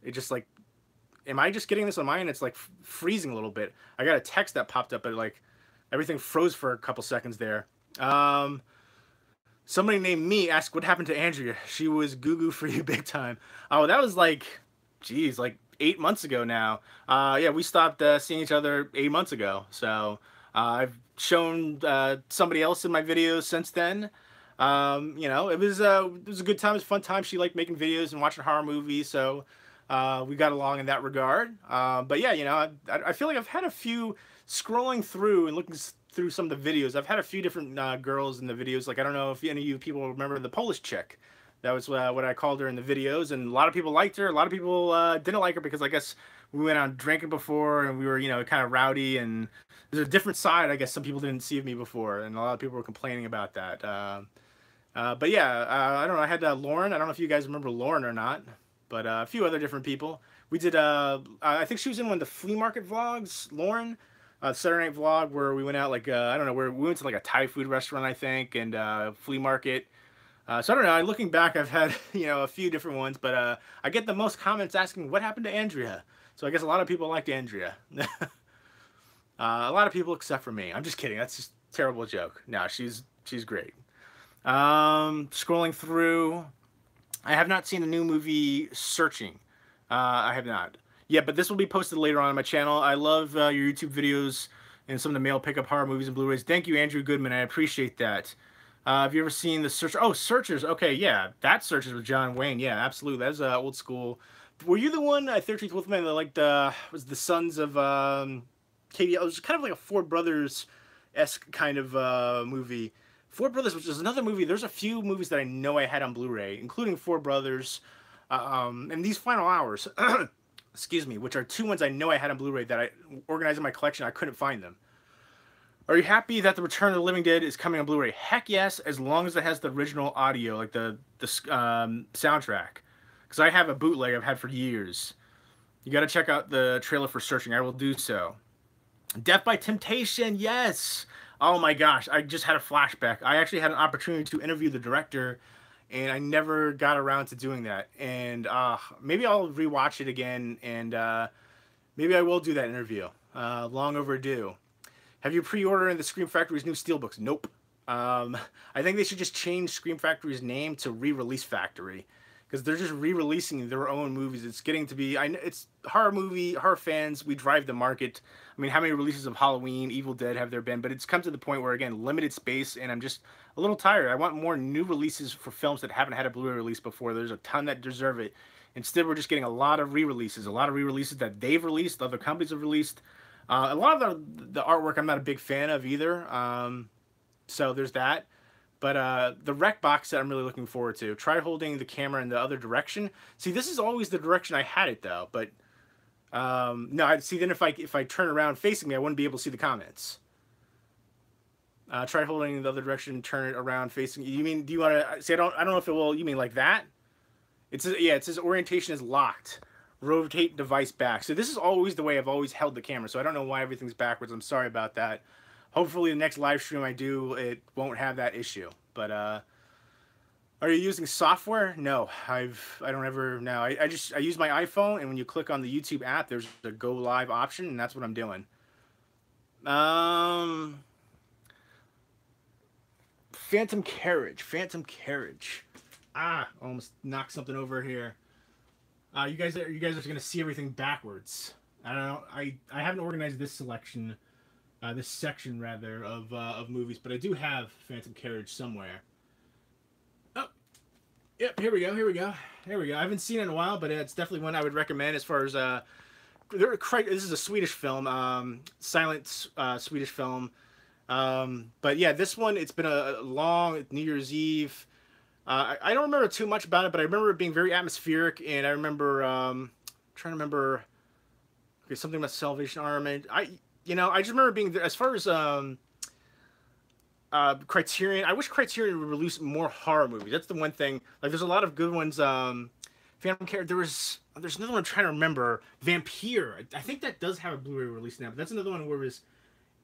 It just like, am I just getting this on mine? It's like freezing a little bit. I got a text that popped up, but like everything froze for a couple seconds there. Somebody named me asked what happened to Andrea. She was goo-goo for you big time. Oh, that was like, geez, like 8 months ago now. Yeah, we stopped seeing each other 8 months ago. So I've shown somebody else in my videos since then. You know, it was a good time. It was a fun time. She liked making videos and watching horror movies, so we got along in that regard. But yeah, you know, I feel like I've had a few, scrolling through and looking through some of the videos, I've had a few different girls in the videos. Like, I don't know if any of you people remember the Polish chick. That was what I called her in the videos, and a lot of people liked her. A lot of people didn't like her, because I guess we went out drinking before, and we were, you know, kind of rowdy, and there's a different side I guess some people didn't see of me before, and a lot of people were complaining about that. But yeah, I don't know. I had Lauren. I don't know if you guys remember Lauren or not, but a few other different people. We did, I think she was in one of the flea market vlogs, Lauren. Saturday night vlog where we went out, like, I don't know, where we went to like a Thai food restaurant, I think, and flea market. So I don't know, looking back, I've had, you know, a few different ones, but I get the most comments asking what happened to Andrea. So I guess a lot of people liked Andrea. A lot of people except for me. I'm just kidding. That's just a terrible joke. No, she's great. Scrolling through, I have not seen the new movie Searching. I have not. Yeah, but this will be posted later on my channel. I love your YouTube videos and some of the male pickup horror movies and Blu-rays. Thank you, Andrew Goodman. I appreciate that. Have you ever seen the Search? Oh, Searchers. Okay, yeah, that Searchers with John Wayne. Yeah, absolutely. That's old school. Were you the one, 13th Wolfman, that like was the sons of Katie? It was kind of like a Four Brothers-esque kind of movie. Four Brothers, which is another movie. There's a few movies that I know I had on Blu-ray, including Four Brothers, and These Final Hours. Excuse me, which are two ones I know I had on Blu-ray that I organized in my collection. I couldn't find them. Are you happy that The Return of the Living Dead is coming on Blu-ray? Heck yes, as long as it has the original audio, like the soundtrack. Because I have a bootleg I've had for years. You got to check out the trailer for Searching. I will do so. Death by Temptation, yes! Oh my gosh, I just had a flashback. I actually had an opportunity to interview the director, and I never got around to doing that. And maybe I'll rewatch it again, and maybe I will do that interview. Long overdue. Have you pre-ordered the Scream Factory's new steelbooks? Nope. I think they should just change Scream Factory's name to Re-Release Factory, because they're just re-releasing their own movies. It's getting to be, it's horror fans, we drive the market. I mean, how many releases of Halloween, Evil Dead have there been? But it's come to the point where, again, limited space, and I'm just a little tired. I want more new releases for films that haven't had a Blu-ray release before. There's a ton that deserve it. Instead, we're just getting a lot of re-releases, that they've released, other companies have released. A lot of the artwork I'm not a big fan of either. So there's that. But the rec box set I'm really looking forward to. Try holding the camera in the other direction. See, this is always the direction I had it, though. But no, I see. Then if I turn around facing me, I wouldn't be able to see the comments. Try holding in the other direction, turn it around facing you. Mean, do you want to see? I don't know if it will. You mean like that? It says orientation is locked. Rotate device back. So this is always the way I've always held the camera. So I don't know why everything's backwards. I'm sorry about that. Hopefully the next live stream I do, it won't have that issue. But are you using software? No, I don't ever. No, I use my iPhone, and when you click on the YouTube app, there's a go live option, and that's what I'm doing. Phantom Carriage. Ah, almost knocked something over here. You guys are gonna see everything backwards. I don't know. I haven't organized this selection. This section rather of movies, but I do have Phantom Carriage somewhere. Oh, Yep, here we go, here we go. Here we go. I haven't seen it in a while, but it's definitely one I would recommend as far as this is a Swedish film, silent Swedish film. But yeah, this one, it's been a long New Year's Eve. I don't remember too much about it, but I remember it being very atmospheric, and I remember trying to remember, okay, something about Salvation Army. I just remember being there, as far as Criterion. I wish Criterion would release more horror movies. That's the one thing. Like, there's a lot of good ones. Phantom Care. There's another one I'm trying to remember. Vampire. I think that does have a Blu-ray release now, but that's another one where it was.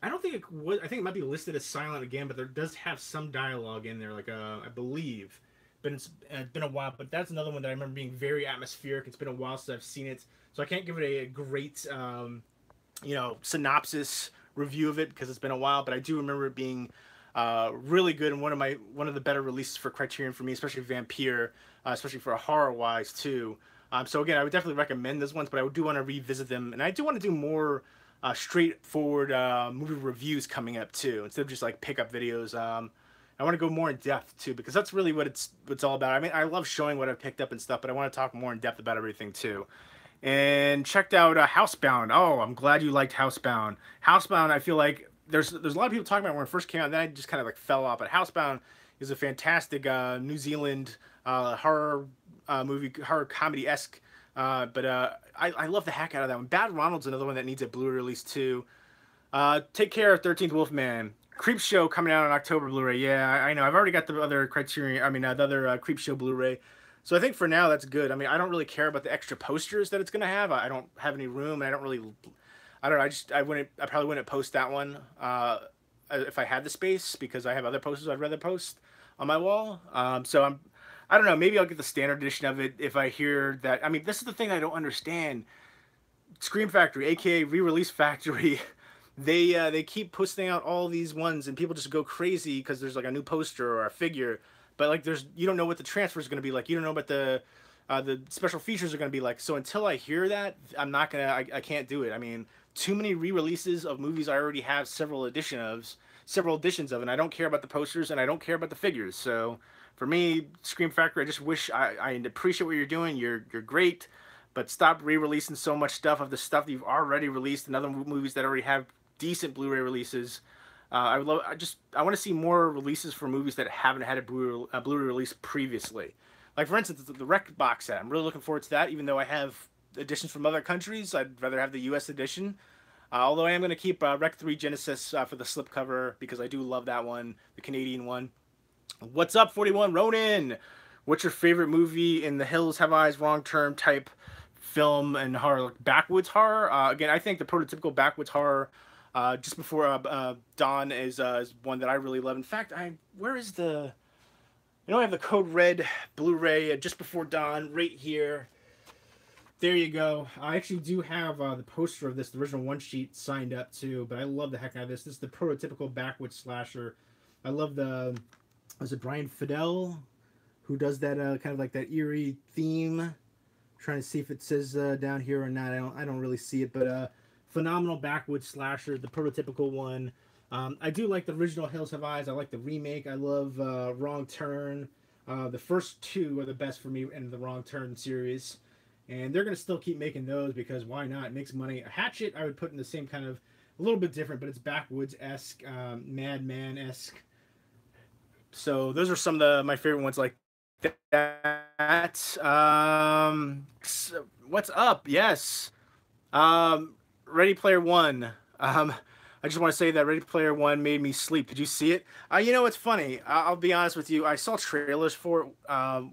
I don't think it was. I think it might be listed as silent again, but there does have some dialogue in there, like I believe. But it's been a while. But that's another one that I remember being very atmospheric. It's been a while since I've seen it, so I can't give it a great, synopsis review of it because it's been a while. But I do remember it being really good and one of the better releases for Criterion for me, especially Vampire, especially for a horror wise too. So again, I would definitely recommend those ones, but I do want to revisit them, and I do want to do more straightforward movie reviews coming up too, instead of just like pickup videos. I want to go more in depth too, because that's really what it's all about. I mean, I love showing what I've picked up and stuff, but I want to talk more in depth about everything too. And checked out Housebound. Oh, I'm glad you liked Housebound. Housebound, I feel like there's a lot of people talking about it when it first came out, and then I just kind of like fell off. But Housebound is a fantastic New Zealand horror movie, horror comedy-esque. But I love the heck out of that one. Bad Ronald's another one that needs a Blu-ray release too. Take Care, 13th Wolfman. Creepshow coming out on October Blu-ray. Yeah, I know. I've already got the other Criterion. I mean, the other Creepshow Blu-ray. So I think for now that's good. I mean, I don't really care about the extra posters that it's gonna have. I don't have any room, and I don't really. I don't know. I probably wouldn't post that one if I had the space, because I have other posters I'd rather post on my wall. So I don't know. Maybe I'll get the standard edition of it if I hear that. I mean, this is the thing I don't understand. Scream Factory, aka Re-Release Factory, they keep posting out all these ones, and people just go crazy because there's like a new poster or a figure, but like you don't know what the transfer is going to be like. You don't know what the special features are going to be like. So until I hear that, I can't do it. I mean, too many re-releases of movies I already have several editions of, and I don't care about the posters and I don't care about the figures. So for me, Scream Factory, I just wish I appreciate what you're doing. You're great, but stop re-releasing so much stuff of the stuff that you've already released and other movies that already have decent Blu-ray releases. I want to see more releases for movies that haven't had a Blu-ray release previously. Like, for instance, the Rec box set. I'm really looking forward to that, even though I have editions from other countries. I'd rather have the U.S. edition. Although I am going to keep Rec 3 Genesis for the slipcover, because I do love that one, the Canadian one. What's up, 41 Ronin? What's your favorite movie in the Hills Have Eyes Wrong Turn type film and horror, like backwoods horror? Again, I think the prototypical backwoods horror, just before Dawn, is one that I really love. In fact, where is the... I know I have the Code Red Blu-ray Just Before Dawn right here. There you go. I actually do have the poster of this, the original one sheet, signed up too, but I love the heck out of this. This is the prototypical backwoods slasher. I love was it Brian Fidel who does that kind of like that eerie theme? I'm trying to see if it says down here or not. I don't really see it, but phenomenal backwoods slasher, the prototypical one. I do like the original Hills Have Eyes. I like the remake. I love Wrong Turn. The first two are the best for me in the Wrong Turn series. And they're going to still keep making those, because why not? It makes money. Hatchet I would put in the same kind of, a little bit different, but it's backwoods-esque, Madman-esque. So those are some of my favorite ones like that. So what's up? Yes. Ready Player One. I just want to say that Ready Player One made me sleep. Did you see it? You know, it's funny. I'll be honest with you. I saw trailers for it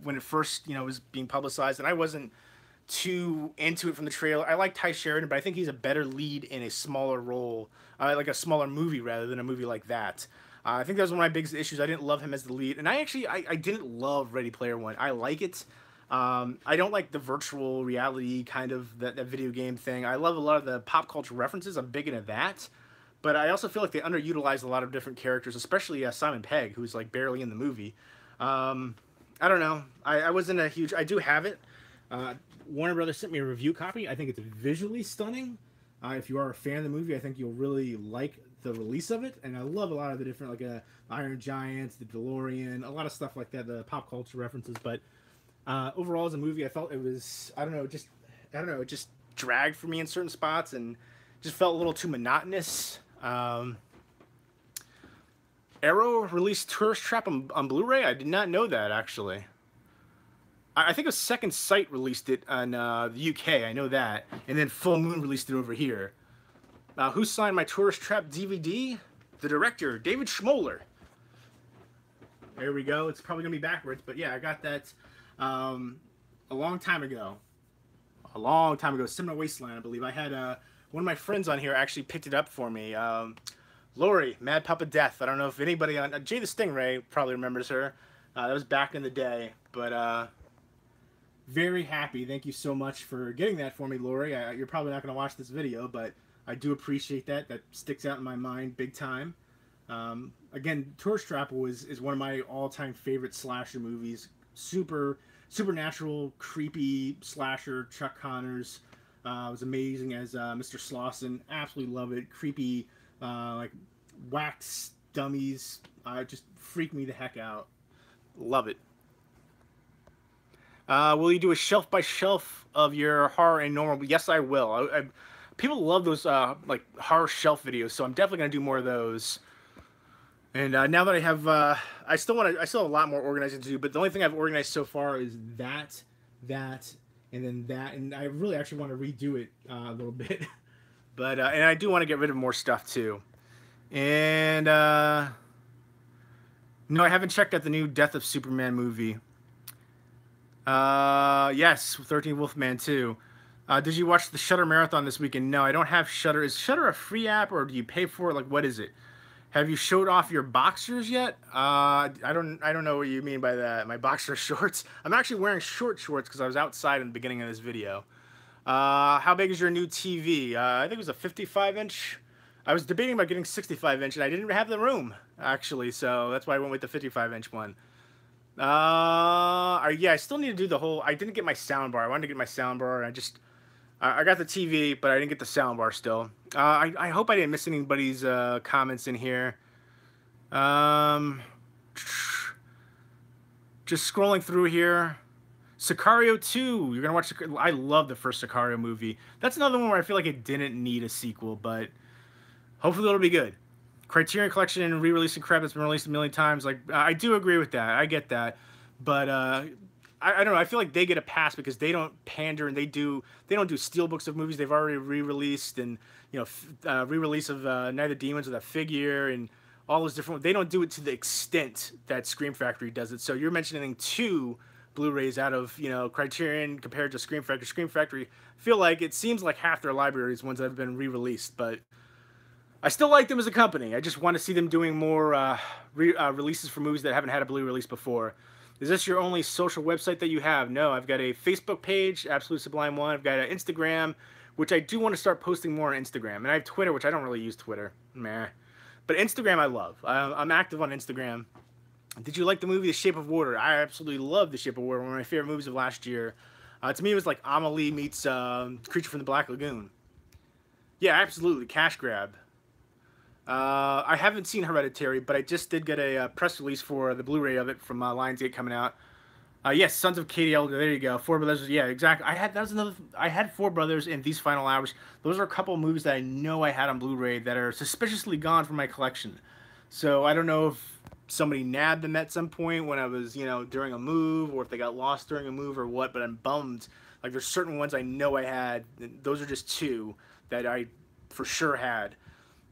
when it first, was being publicized, and I wasn't too into it from the trailer. I like Ty Sheridan, but I think he's a better lead in a smaller role, like a smaller movie rather than a movie like that. I think that was one of my biggest issues. I didn't love him as the lead, and I didn't love Ready Player One. I like it. I don't like the virtual reality kind of that video game thing. I love a lot of the pop culture references. I'm big into that. But I also feel like they underutilized a lot of different characters, especially Simon Pegg, who's like barely in the movie. I don't know. I wasn't a huge... I do have it. Warner Brothers sent me a review copy. I think it's visually stunning. If you are a fan of the movie, I think you'll really like the release of it. And I love a lot of the different, like Iron Giants, the DeLorean, a lot of stuff like that, the pop culture references. But Overall, as a movie, I felt it was, I don't know, it just dragged for me in certain spots and just felt a little too monotonous. Arrow released Tourist Trap on Blu-ray. I did not know that, actually. I think a Second Sight released it on the UK. I know that, and then Full Moon released it over here. Who signed my Tourist Trap DVD? The director, David Schmoller. There we go. It's probably gonna be backwards, but yeah, I got that a long time ago. A long time ago, Cinema Wasteland, I believe. I had one of my friends on here actually picked it up for me. Lori, Mad Papa Death. I don't know if anybody on Jay the Stingray probably remembers her. That was back in the day, but very happy. Thank you so much for getting that for me, Lori. You're probably not going to watch this video, but I do appreciate that. That sticks out in my mind big time. Again, Tourist Trap is one of my all-time favorite slasher movies. Supernatural, creepy slasher. Chuck Connors was amazing as Mr. Slauson. Absolutely love it. Creepy, like wax dummies. Just freak me the heck out. Love it. Will you do a shelf by shelf of your horror and normal? Yes, I will. People love those like horror shelf videos, so I'm definitely gonna do more of those. And now that I have, I still have a lot more organizing to do. But the only thing I've organized so far is that, and then that, and I really actually want to redo it a little bit. But and I do want to get rid of more stuff too. And no, I haven't checked out the new Death of Superman movie. Yes, 13 Wolfman 2. Did you watch the Shudder Marathon this weekend? No, I don't have Shudder. Is Shudder a free app or do you pay for it? Like, what is it? Have you showed off your boxers yet? I don't know what you mean by that. My boxer shorts. I'm actually wearing shorts because I was outside in the beginning of this video. How big is your new TV? I think it was a 55-inch. I was debating about getting 65-inch, and I didn't have the room, actually, so that's why I went with the 55-inch one. Yeah, I still need to do the whole... I didn't get my soundbar. I wanted to get my soundbar, and I got the TV, but I didn't get the soundbar still. I hope I didn't miss anybody's comments in here. Just scrolling through here. Sicario 2. You're going to watch... I love the first Sicario movie. That's another one where I feel like it didn't need a sequel, but hopefully it'll be good. Criterion Collection and re-releasing crap that's been released a million times. Like, I do agree with that. I get that. But I don't know. I feel like they get a pass because they don't pander and they don't do steelbooks of movies they've already re-released, and re-release of Night of the Demons with a figure and all those different. They don't do it to the extent that Scream Factory does it. So you're mentioning 2 Blu-rays out of Criterion compared to Scream Factory. Scream Factory, feel like it seems like half their library is ones that have been re-released, but I still like them as a company. I just want to see them doing more releases for movies that haven't had a Blu-ray release before. Is this your only social website that you have? No, I've got a Facebook page, Absolute Sublime 1. I've got an Instagram, which I do want to start posting more on Instagram. And I have Twitter, which I don't really use Twitter. Meh. But Instagram I love. I'm active on Instagram. Did you like the movie The Shape of Water? I absolutely love The Shape of Water. One of my favorite movies of last year. To me, it was like Amelie meets Creature from the Black Lagoon. Yeah, absolutely. Cash grab. I haven't seen Hereditary, but I just did get a press release for the Blu-ray of it from Lionsgate coming out. Yes, Sons of Katie Elder. There you go. Four Brothers. Yeah, exactly. I had Four Brothers in These Final Hours. Those are a couple of movies that I know I had on Blu-ray that are suspiciously gone from my collection. So I don't know if somebody nabbed them at some point when I was, during a move, or if they got lost during a move or what. But I'm bummed. Like, there's certain ones I know I had. Those are just 2 that I for sure had.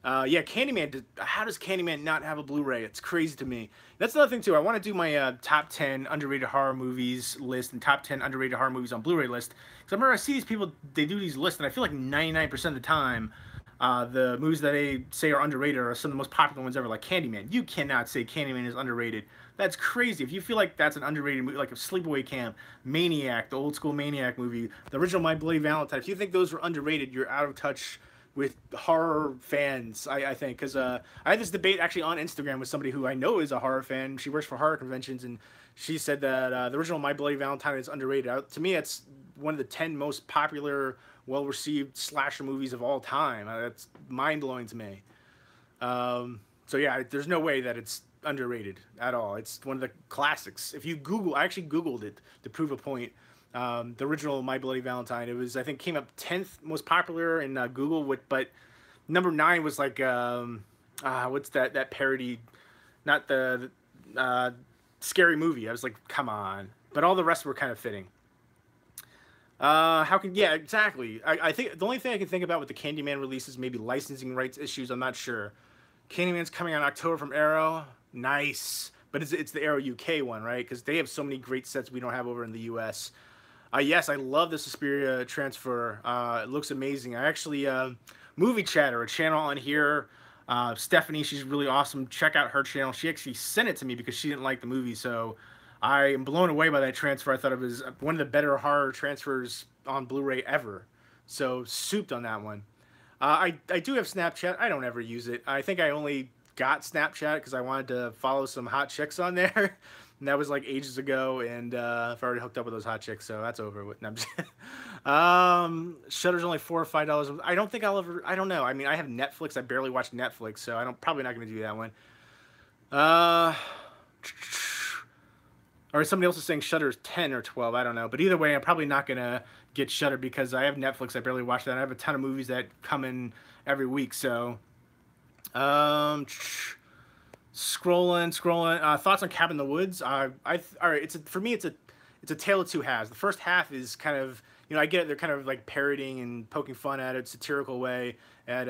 Yeah, Candyman. How does Candyman not have a Blu-ray? It's crazy to me. That's another thing too. I want to do my top 10 underrated horror movies list and top 10 underrated horror movies on Blu-ray list. Because I remember I see these people, they do these lists, and I feel like 99% of the time, the movies that they say are underrated are some of the most popular ones ever, like Candyman. You cannot say Candyman is underrated. That's crazy. If you feel like that's an underrated movie, like a Sleepaway Camp, Maniac, the old school Maniac movie, the original My Bloody Valentine, if you think those were underrated, you're out of touch with horror fans, I think, because I had this debate actually on Instagram with somebody who I know is a horror fan. She works for horror conventions, and she said that the original My Bloody Valentine is underrated. To me, it's one of the 10 most popular, well-received slasher movies of all time. That's mind-blowing to me. So yeah, there's no way that it's underrated at all. It's one of the classics. If you Google, I actually Googled it to prove a point. The original My Bloody Valentine. It was, I think, came up 10th most popular in Google. But number 9 was like what's that parody? Not the Scary Movie. I was like, come on. But all the rest were kind of fitting. Yeah, exactly. I think the only thing I can think about with the Candyman releases maybe licensing rights issues. I'm not sure. Candyman's coming out in October from Arrow. Nice. But it's the Arrow UK one, right? Because they have so many great sets we don't have over in the US. Yes, I love the Suspiria transfer. It looks amazing. I actually, Movie Chatter, a channel on here, Stephanie, she's really awesome. Check out her channel. She actually sent it to me because she didn't like the movie, so I am blown away by that transfer. I thought it was one of the better horror transfers on Blu-ray ever. So, souped on that one. I do have Snapchat. I don't ever use it. I think I only got Snapchat because I wanted to follow some hot chicks on there. And that was like ages ago, and I've already hooked up with those hot chicks, so that's over with. No, I'm just Shutter's only $4 or $5. I don't think I'll ever. I don't know. I mean, I have Netflix. I barely watch Netflix, so probably not going to do that one. Or somebody else is saying Shutter's 10 or 12. I don't know, but either way, I'm probably not going to get Shutter because I have Netflix. I barely watch that. I have a ton of movies that come in every week, so. Scrolling. Thoughts on Cabin in the Woods? All right. For me, it's a tale of two halves. The first half is kind of, I get it. They're kind of like parodying and poking fun at it, satirical way at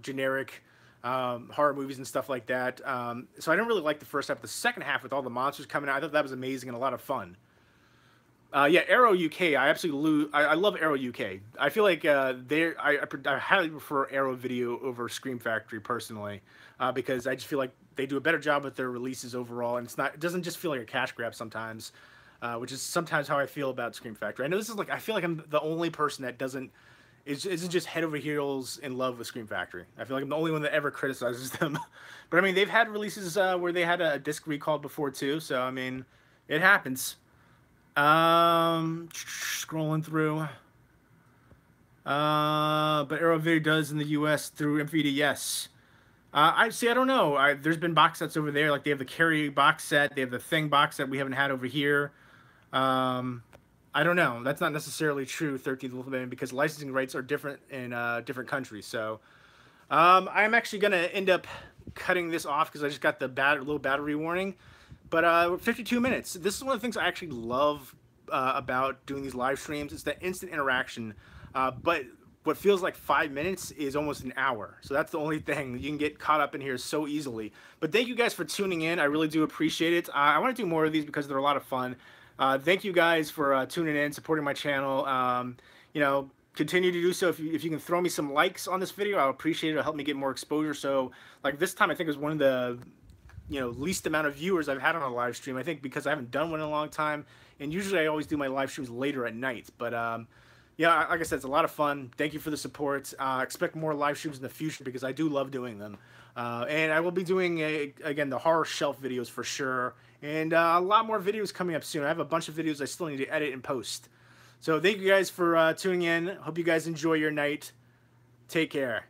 generic horror movies and stuff like that. So I didn't really like the first half. The second half with all the monsters coming out, I thought that was amazing and a lot of fun. Yeah, Arrow UK. I love Arrow UK. I feel like I highly prefer Arrow Video over Scream Factory personally, because I just feel like they do a better job with their releases overall, and it doesn't just feel like a cash grab sometimes, which is sometimes how I feel about Scream Factory. I know I feel like I'm the only person that isn't just head over heels in love with Scream Factory. I feel like I'm the only one that ever criticizes them. But I mean, they've had releases where they had a disc recall before too, so I mean, it happens. Scrolling through. But Arrow Video does in the US through MVD, yes. I don't know. There's been box sets over there. Like they have the Carrie box set. They have the Thing box set we haven't had over here. I don't know. That's not necessarily true, 13th Wolf Man, because licensing rights are different in different countries. So I'm actually going to end up cutting this off because I just got the little battery warning. But 52 minutes. This is one of the things I actually love about doing these live streams. It's the instant interaction. But what feels like 5 minutes is almost an hour. So that's the only thing. You can get caught up in here so easily. But thank you guys for tuning in. I really do appreciate it. I want to do more of these because they're a lot of fun. Thank you guys for tuning in, supporting my channel. Continue to do so. If you can throw me some likes on this video, I'll appreciate it. It'll help me get more exposure. So like this time, I think it was one of the least amount of viewers I've had on a live stream. I think because I haven't done one in a long time. And usually I always do my live streams later at night. But yeah, like I said, it's a lot of fun. Thank you for the support. Expect more live streams in the future because I do love doing them. And I will be doing, again, the horror shelf videos for sure. And a lot more videos coming up soon. I have a bunch of videos I still need to edit and post. So thank you guys for tuning in. Hope you guys enjoy your night. Take care.